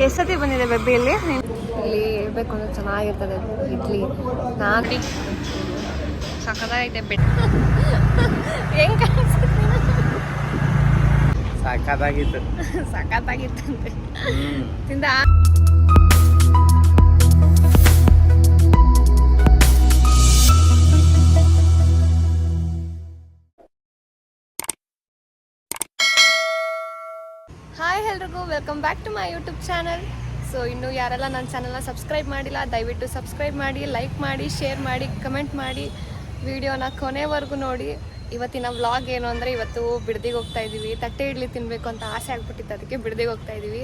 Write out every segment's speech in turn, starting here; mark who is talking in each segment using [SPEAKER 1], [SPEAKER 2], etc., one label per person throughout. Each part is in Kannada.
[SPEAKER 1] ಎಷ್ಟು ಸತಿ ಬಂದಿದೆ ಬೆಬ್ಬಿ ಇಲ್ಲಿ ಹೇಳ್ಬೇಕು ಅಂದ್ರೆ ಚೆನ್ನಾಗಿರ್ತದೆ ಇಡ್ಲಿ. ನಾನು ಸಖತ್ತಾಗೈತೆ ಬೆಡ್ ಹೆಂಗೆ
[SPEAKER 2] ಸಖತ್ತಾಗಿತ್ತು
[SPEAKER 1] ಸಖತ್ತಾಗಿತ್ತಂತೆ ತಿಂದ. ಹಾಯ್ ಎಲ್ರಿಗೂ, welcome back to my YouTube channel. So ಇನ್ನೂ ಯಾರೆಲ್ಲ ನನ್ನ ಚಾನಲ್ನ ಸಬ್ಸ್ಕ್ರೈಬ್ ಮಾಡಿಲ್ಲ ದಯವಿಟ್ಟು ಸಬ್ಸ್ಕ್ರೈಬ್ ಮಾಡಿ, ಲೈಕ್ ಮಾಡಿ, ಶೇರ್ ಮಾಡಿ, ಕಮೆಂಟ್ ಮಾಡಿ, ವಿಡಿಯೋನ ಕೊನೆವರೆಗೂ ನೋಡಿ. ಇವತ್ತಿನ ವ್ಲಾಗ್ ಏನು ಅಂದರೆ, ಇವತ್ತು ಬಿಡದಿಗೆ ಹೋಗ್ತಾ ಇದ್ದೀವಿ. ತಟ್ಟೆ ಇಡ್ಲಿ ತಿನ್ನಬೇಕು ಅಂತ ಆಸೆ ಆಗ್ಬಿಟ್ಟಿತ್ತು, ಅದಕ್ಕೆ ಬಿಡದಿಗೆ ಹೋಗ್ತಾ ಇದ್ದೀವಿ.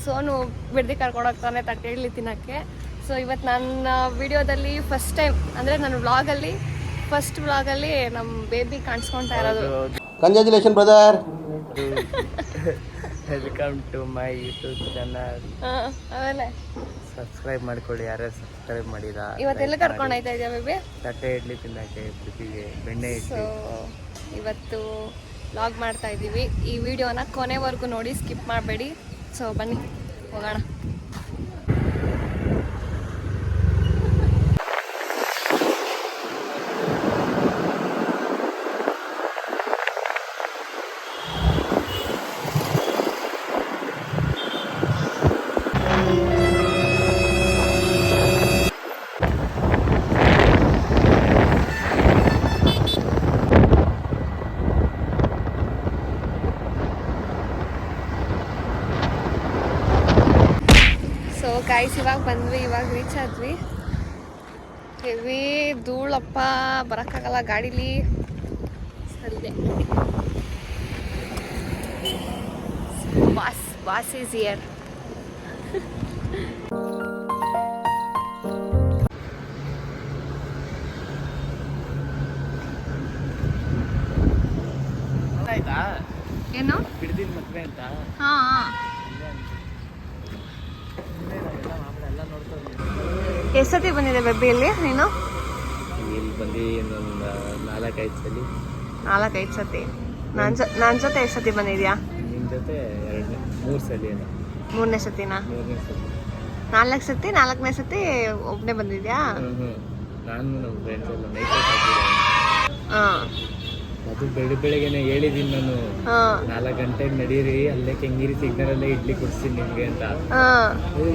[SPEAKER 1] ಸೋನು ಬಿಡದಿ ಕರ್ಕೊಂಡು ಹೋಗ್ತಾನೆ ತಟ್ಟೆ ಇಡ್ಲಿ ತಿನ್ನೋಕ್ಕೆ. ಸೊ ಇವತ್ತು ನನ್ನ ವಿಡಿಯೋದಲ್ಲಿ ಫಸ್ಟ್ ಟೈಮ್ ಅಂದರೆ ನನ್ನ ವ್ಲಾಗಲ್ಲಿ ಫಸ್ಟ್ ವ್ಲಾಗಲ್ಲಿ ನಮ್ಮ ಬೇಬಿ ಕಾಣಿಸ್ಕೊಳ್ತಾ ಇರೋದು.
[SPEAKER 2] Congratulation brother. Welcome to my YouTube channel.
[SPEAKER 1] ಆಮೇಲೆ
[SPEAKER 2] ಸಬ್ಸ್ಕ್ರೈಬ್ ಮಾಡ್ಕೊಳ್ಳಿ ಯಾರ್ಯಾರು ಸಬ್ಸ್ಕ್ರೈಬ್ ಮಾಡಿದ.
[SPEAKER 1] ಇವತ್ತೆಲ್ಲ ಕರ್ಕೊಂಡು ಹೋಗ್ತಾ ಇದೆಯಾ ಬೇಬಿ?
[SPEAKER 2] ತಟ್ಟೆ ಇಡ್ಲಿ ತಿನ್ನಕ್ಕೆ, ಪ್ರೀತಿಗೆ ಬೆಣ್ಣೆ ಇಡ್ಲಿ.
[SPEAKER 1] ಸೊ ಇವತ್ತು ವ್ಲಾಗ್ ಮಾಡ್ತಾ ಇದ್ದೀವಿ. ಈ ವಿಡಿಯೋನ ಕೊನೆವರೆಗೂ ನೋಡಿ, ಸ್ಕಿಪ್ ಮಾಡಬೇಡಿ. ಸೊ ಬನ್ನಿ ಹೋಗೋಣ. ಗಾಯ್ಸ್ ಇವಾಗ ಬಂದ್ವಿ, ಇವಾಗ ರೀಚ್ ಆದ್ವಿ. ಹೆವಿ ಧೂಳಪ್ಪ, ಬರೋಕ್ಕಾಗಲ್ಲ ಗಾಡೀಲಿ. ಸರಿದೆ ಬಾಸ್ ಈಸ್ ಹಿಯರ್. ಏನು
[SPEAKER 2] ಬಿಡ್ದಿನ ಮದ್ವೆ ಅಂತ?
[SPEAKER 1] ಹಾಂ. ಎಷ್ಟು ಸತಿ ಬಂದಿದೆ ಬೆಬ್ಬಿ ಇಲ್ಲಿ ನೀನು?
[SPEAKER 2] ಇಲ್ಲಿ ಬಂದು ಒಂದು 4-5 ಸಲ.
[SPEAKER 1] 4-5 ಸತಿ. ನನ್ನ ಜೊತೆ ಎಷ್ಟು ಸತಿ ಬಂದಿದ್ಯಾ?
[SPEAKER 2] ನಿಮ್ಮ ಜೊತೆ 3 ಸಲ.
[SPEAKER 1] 3ನೇ ಸತಿನಾ?
[SPEAKER 2] 3ನೇ ಸತಿ.
[SPEAKER 1] 4 ಸತಿ. 4ನೇ ಸತಿ ಒಬ್ಬನೇ ಬಂದಿದ್ಯಾ?
[SPEAKER 2] ನಾನು ನಮ್ಮ ಫ್ರೆಂಡ್ಸ್ ಎಲ್ಲ ನೈಟ್ ಹಾಕಿದ್ದೆ.
[SPEAKER 1] ಹಾಂ,
[SPEAKER 2] ಅದು ಬೆಳಿಗ್ಗೆನೆ ಹೇಳಿದ್ದೀನಿ ನಾನು, 4 ಗಂಟೆಗೆ ನಡೀರಿ, ಅಲ್ಲೇ ಕೆಂಗಿರಿ ಸಿಗ್ನಲ್ ಅಲ್ಲೇ ಇಡ್ಲಿ ಕೊಡ್ತೀನಿ ನಿಮ್ಗೆ ಅಂತ.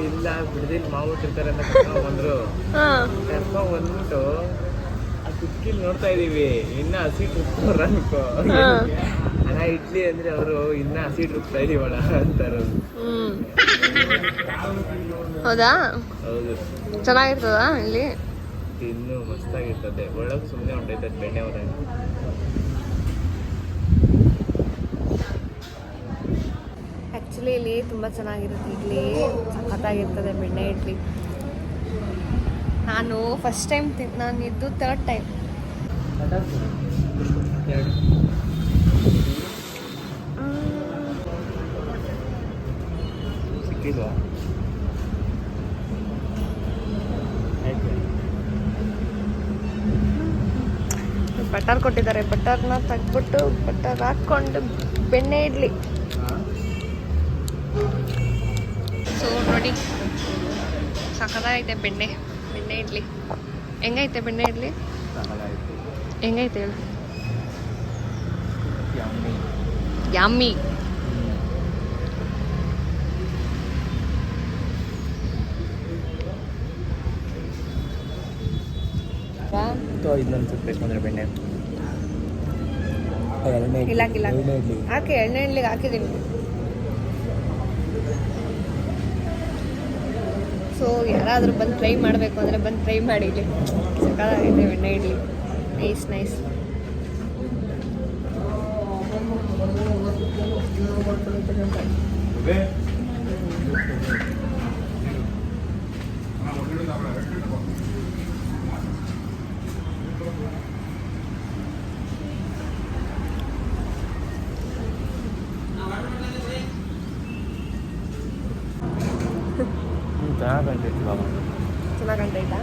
[SPEAKER 2] ಇಲ್ಲ ಬಿಡ್ದಿಲ್ ಮಾಡ್ಬಿಟ್ಟಿರ್ತಾರೆ ಅಂತ ಕರ್ಕೊಂಡ್ಬಂದ್ರು. ಕರ್ಕೊಂಡ್ ಬಂದ್ಬಿಟ್ಟು ಆ ಕುಕ್ಕಿಲ್ ನೋಡ್ತಾ ಇದೀವಿ, ಇನ್ನ ಹಸಿ ರುಬ್ಕೋರ ಅನ್ಕೋ. ಅಣ್ಣ ಇಡ್ಲಿ ಅಂದ್ರೆ ಅವರು ಇನ್ನ ಹಸಿ ರುಬ್ತಾ ಇದೀವಣ ಅಂತಾರ.
[SPEAKER 1] ಹೌದಾ?
[SPEAKER 2] ಹೌದು.
[SPEAKER 1] ಚೆನ್ನಾಗಿರ್ತದ ಇಲ್ಲಿ?
[SPEAKER 2] ಇನ್ನು ಮಸ್ತಾಗಿರ್ತದೆ. ಒಳಗೆ ಸುಮ್ಮನೆ ಹೊಂಟೈತದೆ ಬೆಣ್ಣೆ ಹೊರಗೆ.
[SPEAKER 1] ಆ್ಯಕ್ಚುಲಿ ಇಲ್ಲಿ ತುಂಬ ಚೆನ್ನಾಗಿರುತ್ತೆ ಇಡ್ಲಿ, ಸಖತ್ತಾಗಿರ್ತದೆ ಬೆಣ್ಣೆ ಇಡ್ಲಿ. ನಾನು ಫಸ್ಟ್ ಟೈಮ್ ನಾನು ಇದ್ದು 3rd ಟೈಮ್.
[SPEAKER 2] ಸಿಕ್ಕಿಲ್ವಾ?
[SPEAKER 1] ಬಟರ್ ಕೊಟ್ಟಿದ್ದಾರೆ, ಬಟರ್ನ ತೆಗ್ದ್ಬಿಟ್ಟು ಬಟರ್ ಹಾಕ್ಕೊಂಡು ಬೆಣ್ಣೆ ಇಡ್ಲಿ. ಸೊ ನೋಡಿ, ಸಖತ್ತಾಗೈತೆ ಬೆಣ್ಣೆ ಇಡ್ಲಿ. ಹೆಂಗೈತೆ ಬೆಣ್ಣೆ ಇಡ್ಲಿ? ಹೆಂಗೈತೆ ಹೇಳು? ಯಮ್ಮಿ.
[SPEAKER 2] ಇನ್ನೊಂದು ಬೇಕಂದ್ರೆ ಬೆಣ್ಣೆ
[SPEAKER 1] ಇಲ್ಲ ಹಾಕಿ, ಎಣ್ಣೆ ಇಡ್ಲಿಗೆ ಹಾಕಿದ್ದೀನಿ. ಸೊ ಯಾರಾದರೂ ಬಂದು ಟ್ರೈ ಮಾಡಬೇಕು ಅಂದರೆ ಬಂದು ಟ್ರೈ ಮಾಡಿ. ಇಲ್ಲಿ ಸಕ್ಕತ್ತಾಗೈತೆ ಬೆಣ್ಣೆ ಇಡ್ಲಿ. ನೈಸ್. ಚೆನ್ನಾಗಂತೈತಾ?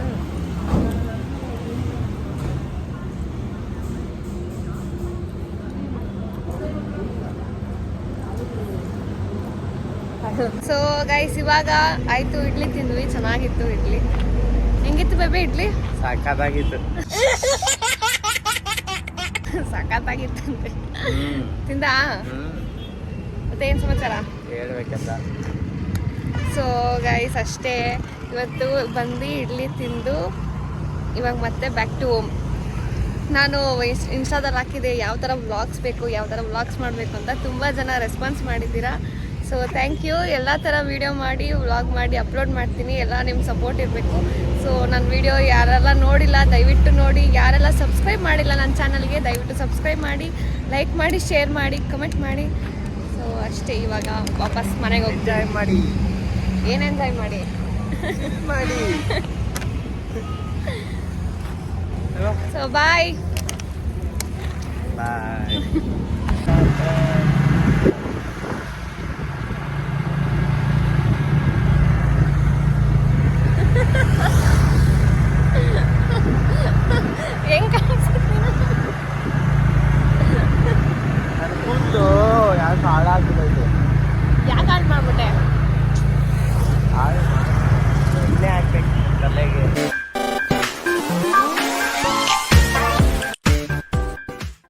[SPEAKER 1] ಸೊ ಗೈಸ್ ಇವಾಗ ಆಯ್ತು, ಇಡ್ಲಿ ತಿಂದ್ವಿ, ಚೆನ್ನಾಗಿತ್ತು ಇಡ್ಲಿ. ಹೆಂಗಿತ್ತು ಬೇಬಿ ಇಡ್ಲಿ?
[SPEAKER 2] ಸಾಕಾಗಿತ್ತು.
[SPEAKER 1] ಸಖತ್ತಾಗಿತ್ತು ಅಂತೆ. ತಿಂದ ಮತ್ತೆ ಏನು ಸಮಾಚಾರ
[SPEAKER 2] ಹೇಳ್ಬೇಕಂತ.
[SPEAKER 1] ಸೊ ಗೈಸ್ ಅಷ್ಟೇ, ಇವತ್ತು ಬಂದು ಇಡ್ಲಿ ತಿಂದು ಇವಾಗ ಮತ್ತೆ ಬ್ಯಾಕ್ ಟು ಹೋಮ್. ನಾನು ಇನ್ಸ್ಟಾದಲ್ಲಿ ಹಾಕಿದೆ ಯಾವ ಥರ ವ್ಲಾಗ್ಸ್ ಬೇಕು, ಯಾವ ಥರ ವ್ಲಾಗ್ಸ್ ಮಾಡಬೇಕು ಅಂತ. ತುಂಬ ಜನ ರೆಸ್ಪಾನ್ಸ್ ಮಾಡಿದ್ದೀರಾ. So thank you. ಎಲ್ಲ ಥರ ವೀಡಿಯೋ ಮಾಡಿ ವ್ಲಾಗ್ ಮಾಡಿ ಅಪ್ಲೋಡ್ ಮಾಡ್ತೀನಿ. ಎಲ್ಲ ನಿಮ್ಮ ಸಪೋರ್ಟ್ ಇರಬೇಕು. ಸೊ ನನ್ನ ವೀಡಿಯೋ ಯಾರೆಲ್ಲ ನೋಡಿಲ್ಲ ದಯವಿಟ್ಟು ನೋಡಿ. ಯಾರೆಲ್ಲ ಸಬ್ಸ್ಕ್ರೈಬ್ ಮಾಡಿಲ್ಲ ನನ್ನ ಚಾನಲ್ಗೆ ದಯವಿಟ್ಟು ಸಬ್ಸ್ಕ್ರೈಬ್ ಮಾಡಿ, ಲೈಕ್ ಮಾಡಿ, ಶೇರ್ ಮಾಡಿ, ಕಮೆಂಟ್ ಮಾಡಿ. ಸೊ ಅಷ್ಟೇ, ಇವಾಗ ವಾಪಸ್ ಮನೆಗೆ ಹೋಗಿ
[SPEAKER 2] ಎಂಜಾಯ್ ಮಾಡಿ.
[SPEAKER 1] ಏನು ಎಂಜಾಯ್ ಮಾಡಿ
[SPEAKER 2] ಮಾಡಿ.
[SPEAKER 1] So bye.
[SPEAKER 2] ಬಾಯ್.
[SPEAKER 1] ಹೆಂಗ್ ಕಾಣಿಸುತ್ತೆ?
[SPEAKER 2] ನನ್ನ ಕೂದಲು ಯಾಕೆ ಹಾಳಾಗ್ಬಿಟ್ಟೈತೆ.